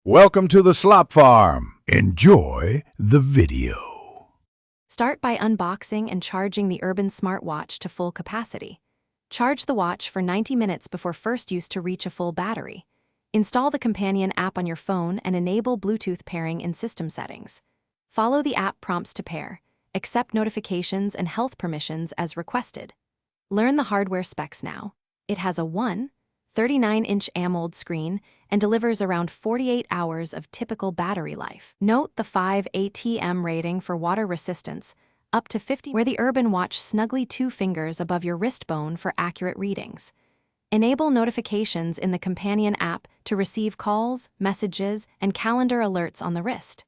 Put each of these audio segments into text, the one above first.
Welcome to the Slop Farm. Enjoy the video. Start by unboxing and charging the Urban smartwatch to full capacity. Charge the watch for 90 minutes before first use to reach a full battery. Install the companion app on your phone and enable Bluetooth pairing in system settings. Follow the app prompts to pair. Accept notifications and health permissions as requested. Learn the hardware specs now. It has a 139-inch AMOLED screen and delivers around 48 hours of typical battery life. Note the 5 ATM rating for water resistance, up to 50. Wear the Urban watch snugly 2 fingers above your wrist bone for accurate readings. Enable notifications in the companion app to receive calls, messages, and calendar alerts on the wrist.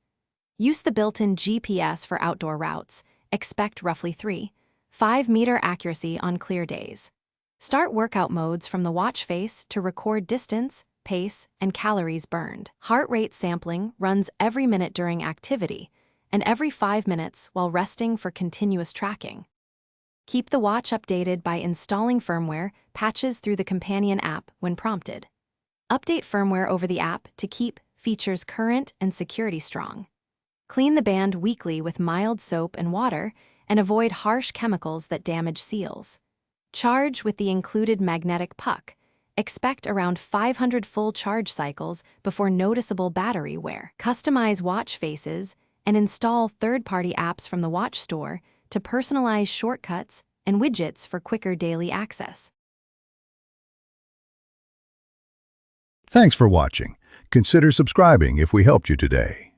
Use the built-in GPS for outdoor routes. Expect roughly 3-5-meter accuracy on clear days. Start workout modes from the watch face to record distance, pace, and calories burned. Heart rate sampling runs every minute during activity and every 5 minutes while resting for continuous tracking. Keep the watch updated by installing firmware patches through the companion app when prompted. Update firmware over the app to keep features current and security strong. Clean the band weekly with mild soap and water and avoid harsh chemicals that damage seals. Charge with the included magnetic puck. Expect around 500 full charge cycles before noticeable battery wear. Customize watch faces and install third-party apps from the watch store to personalize shortcuts and widgets for quicker daily access. Thanks for watching. Consider subscribing if we helped you today.